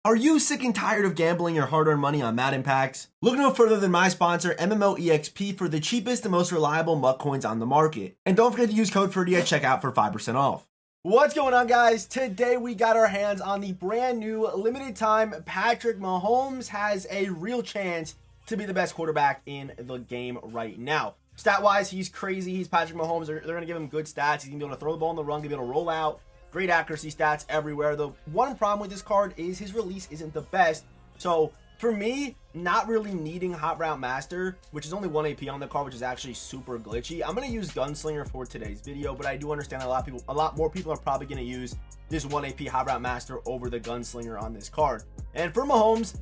Are you sick and tired of gambling your hard-earned money on Madden packs? Look no further than my sponsor, MMOEXP, for the cheapest and most reliable MUT coins on the market. And don't forget to use code Ferdy at checkout for 5% off. What's going on, guys? Today we got our hands on the brand new limited time Patrick Mahomes. Has a real chance to be the best quarterback in the game right now. Stat-wise, he's crazy. He's Patrick Mahomes. They're going to give him good stats. He's going to be able to throw the ball in the run, going to be able to roll out. Great accuracy stats everywhere. The one problem with this card is his release isn't the best. So for me, not really needing Hot Route Master, which is only 1 AP on the card, which is actually super glitchy. I'm going to use Gunslinger for today's video, but I do understand a lot more people are probably going to use this 1 AP Hot Route Master over the Gunslinger on this card. And for Mahomes,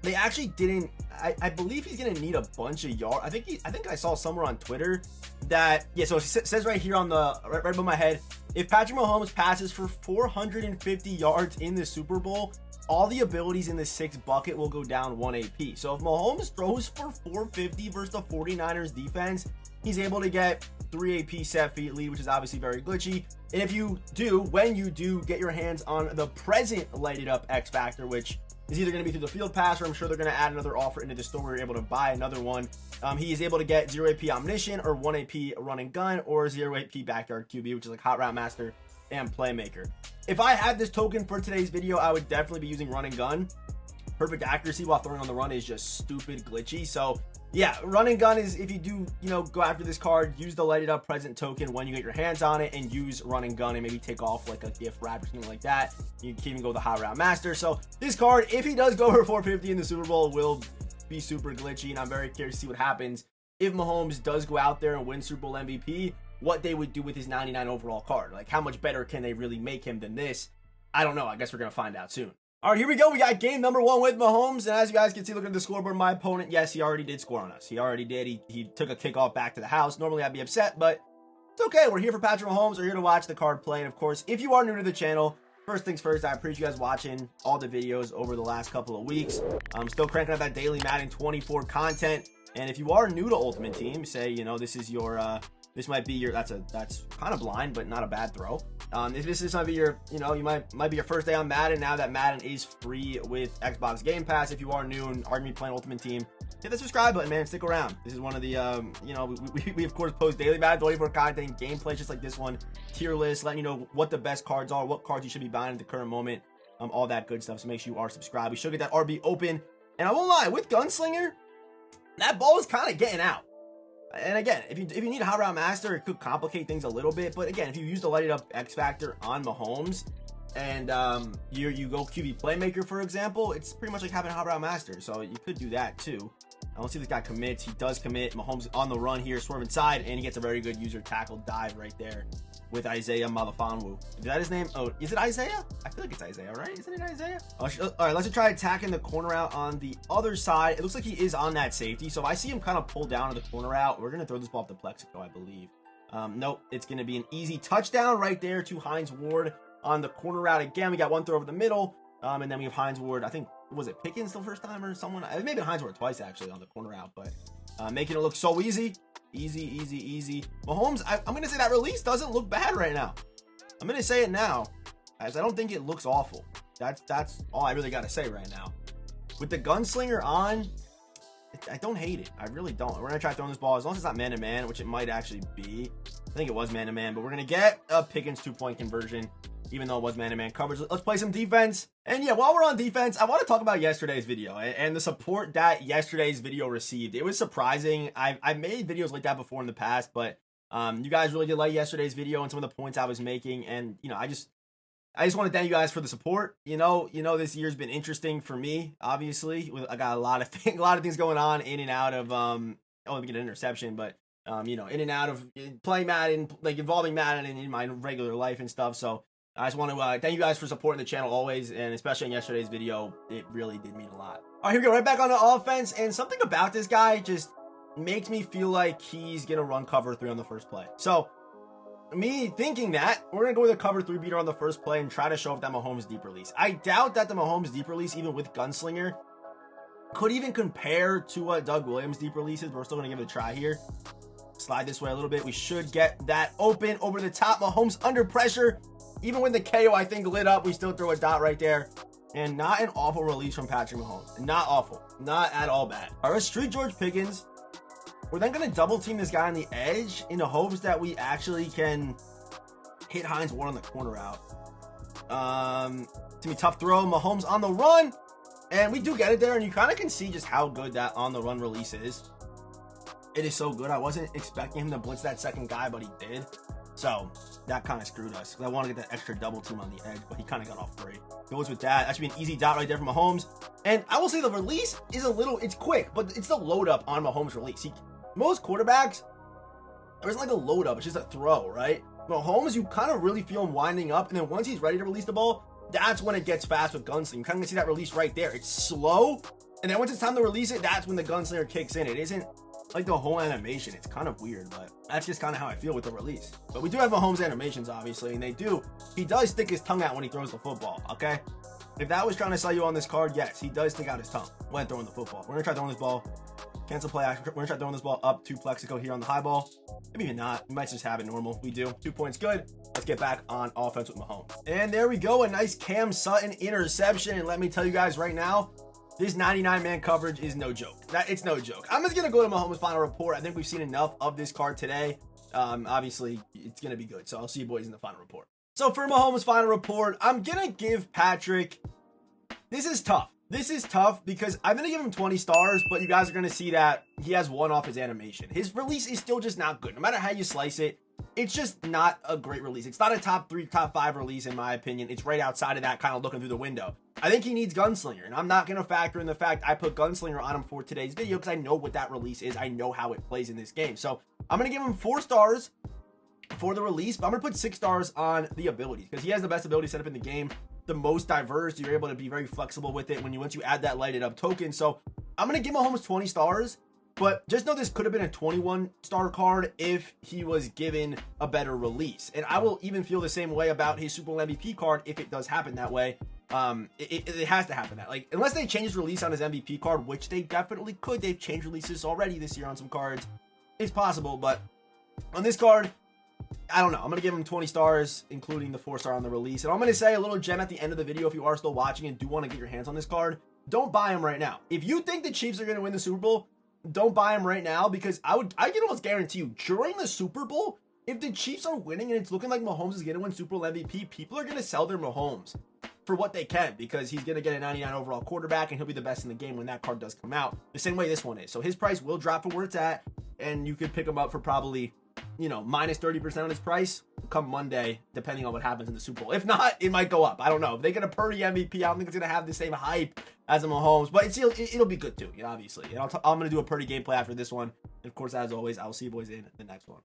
they actually didn't. I believe he's gonna need a bunch of yards. I think I saw somewhere on Twitter that, yeah, so it says right here on the right above my head, if Patrick Mahomes passes for 450 yards in the Super Bowl, all the abilities in the 6 bucket will go down 1 AP. So if Mahomes throws for 450 versus the 49ers defense, he's able to get 3 AP set feet lead, which is obviously very glitchy. And if you do, when you do get your hands on the present lighted up X Factor, which is either going to be through the field pass, or I'm sure they're going to add another offer into the store where you're able to buy another one. He is able to get 0 AP Omniscient, or 1 AP Run and Gun, or 0 AP Backyard QB, which is like Hot Route Master and Playmaker. If I had this token for today's video, I would definitely be using Run and Gun. Perfect accuracy while throwing on the run is just stupid glitchy. So yeah, Run and Gun is, if you do, go after this card, use the lighted up present token when you get your hands on it, and use Run and Gun and maybe take off like a gift wrap or something like that. You can even go the Hot Route Master. So this card, if he does go over 450 in the Super Bowl, will be super glitchy, and I'm very curious to see what happens if Mahomes does go out there and win Super Bowl MVP, what they would do with his 99 overall card. Like, how much better can they really make him than this? I don't know. I guess we're going to find out soon. All right, here we go. We got game number 1 with Mahomes. And as you guys can see, looking at the scoreboard, my opponent, yes, he already did score on us. He already did. He took a kickoff back to the house. Normally, I'd be upset, but it's okay. We're here for Patrick Mahomes. We're here to watch the card play. And of course, if you are new to the channel, first things first, I appreciate you guys watching all the videos over the last couple of weeks. I'm still cranking out that daily Madden 24 content. And if you are new to Ultimate Team, say, this is your, this might be your, that's kind of blind, but not a bad throw. If this might be your, you might be your first day on Madden, now that Madden is free with Xbox Game Pass. If you are new and are going to be playing Ultimate Team, hit the subscribe button, man. Stick around. This is one of the, we of course post daily Madden 24 content, gameplay just like this one, tier list, letting you know what the best cards are, what cards you should be buying at the current moment, all that good stuff. So make sure you are subscribed. We should get that RB open. And I won't lie, with Gunslinger, that ball is kind of getting out. And again, if you need a Hot Route Master, it could complicate things a little bit. But again, if you use the lighted up X Factor on Mahomes, and you go QB Playmaker, for example, it's pretty much like having a Hot Route Master. So you could do that too. Let's see if this guy commits. He does commit. Mahomes on the run here, swerve inside, and he gets a very good user tackle dive right there with Isaiah Malifonwu. Is that his name? Oh, is it Isaiah? I feel like it's Isaiah, right? Isn't it Isaiah? All right, let's try attacking the corner out on the other side. It looks like he is on that safety. So if I see him kind of pull down to the corner out, we're going to throw this ball up to Plexico, I believe. Nope, it's going to be an easy touchdown right there to Hines Ward on the corner route. Again, we got one throw over the middle, and then we have Hines Ward. I think, was it Pickens the first time or someone? It may have been Hines Ward twice, actually, on the corner route, but making it look so easy. Easy. Mahomes, I'm going to say that release doesn't look bad right now. I'm going to say it now, as I don't think it looks awful. That's all I really got to say right now. With the Gunslinger on, I don't hate it. I really don't. We're going to try throwing this ball, as long as it's not man-to-man, which it might actually be. I think it was man-to-man, but we're going to get a Pickens 2-point conversion, even though it was man-to-man coverage. Let's play some defense. And yeah, while we're on defense, I want to talk about yesterday's video and the support that yesterday's video received. It was surprising. I've made videos like that before in the past, but you guys really did like yesterday's video and some of the points I was making. And, I just want to thank you guys for the support. This year's been interesting for me, obviously. I got a lot of things going on in and out of, let me get an interception, but, in and out of playing Madden, like involving Madden in my regular life and stuff. So I just want to thank you guys for supporting the channel always, and especially in yesterday's video, it really did mean a lot. All right, here we go, right back on the offense, and something about this guy just makes me feel like he's going to run cover 3 on the first play. So, me thinking that, we're going to go with a cover 3 beater on the first play and try to show off that Mahomes deep release. I doubt that the Mahomes deep release, even with Gunslinger, could even compare to what Doug Williams deep releases, but we're still going to give it a try here. Slide this way a little bit. We should get that open over the top. Mahomes under pressure. Even when the KO, I think, lit up, we still throw a dot right there. And not an awful release from Patrick Mahomes. Not awful. Not at all bad. All right, street George Pickens. We're then going to double team this guy on the edge in the hopes that we actually can hit Hines Ward on the corner route. It's going to be tough throw. Mahomes on the run. And we do get it there. And you kind of can see just how good that on the run release is. It is so good. I wasn't expecting him to blitz that second guy, but he did. So that kind of screwed us. I want to get that extra double team on the edge, but he kind of got off free. Goes with that. That should be an easy dot right there for Mahomes. And I will say the release is it's quick, but it's the load up on Mahomes' release. Most quarterbacks, there isn't like a load up. It's just a throw, right? Mahomes, you kind of really feel him winding up. And then once he's ready to release the ball, that's when it gets fast with Gunslinger. You kind of see that release right there. It's slow. And then once it's time to release it, that's when the Gunslinger kicks in. It isn't like the whole animation. It's kind of weird, but that's just kind of how I feel with the release. But we do have Mahomes animations, obviously, and he does stick his tongue out when he throws the football, okay? If that was trying to sell you on this card, yes, he does stick out his tongue when throwing the football. We're going to try throwing this ball. Cancel play action. We're going to try throwing this ball up to Plexico here on the high ball. Maybe even not. We might just have it normal. We do. 2 points good. Let's get back on offense with Mahomes. And there we go. A nice Cam Sutton interception. And let me tell you guys right now, this 99-man coverage is no joke. It's no joke. I'm just going to go to Mahomes' final report. I think we've seen enough of this card today. Obviously, it's going to be good. So I'll see you boys in the final report. So for Mahomes' final report, I'm going to give Patrick... This is tough. This is tough because I'm going to give him 20 stars, but you guys are going to see that he has one off his animation. His release is still just not good. No matter how you slice it, it's just not a great release. It's not a top 3, top 5 release in my opinion. It's right outside of that, kind of looking through the window. I think he needs Gunslinger, and I'm not going to factor in the fact I put Gunslinger on him for today's video because I know what that release is. I know how it plays in this game. So I'm going to give him 4 stars for the release, but I'm going to put 6 stars on the abilities because he has the best ability set up in the game, the most diverse. You're able to be very flexible with it once you add that lighted up token. So I'm going to give Mahomes 20 stars, but just know this could have been a 21 star card if he was given a better release. And I will even feel the same way about his Super Bowl MVP card if it does happen that way. It has to happen that, like, unless they change his release on his MVP card, which they definitely could. They've changed releases already this year on some cards. It's possible, but on this card, I don't know. I'm going to give him 20 stars, including the 4 star on the release. And I'm going to say a little gem at the end of the video if you are still watching and do want to get your hands on this card. Don't buy him right now. If you think the Chiefs are going to win the Super Bowl, don't buy him right now because I can almost guarantee you during the Super Bowl, if the Chiefs are winning and it's looking like Mahomes is going to win Super Bowl MVP, people are going to sell their Mahomes for what they can because he's going to get a 99 overall quarterback and he'll be the best in the game when that card does come out. The same way this one is. So his price will drop from where it's at and you could pick him up for probably, you know, minus 30% on his price come Monday, depending on what happens in the Super Bowl. If not, it might go up. I don't know. If they get a Ferdy MVP, I don't think it's going to have the same hype as a Mahomes, but it'll be good too, obviously. And I'm going to do a Ferdy gameplay after this one. And of course, as always, I will see you boys in the next one.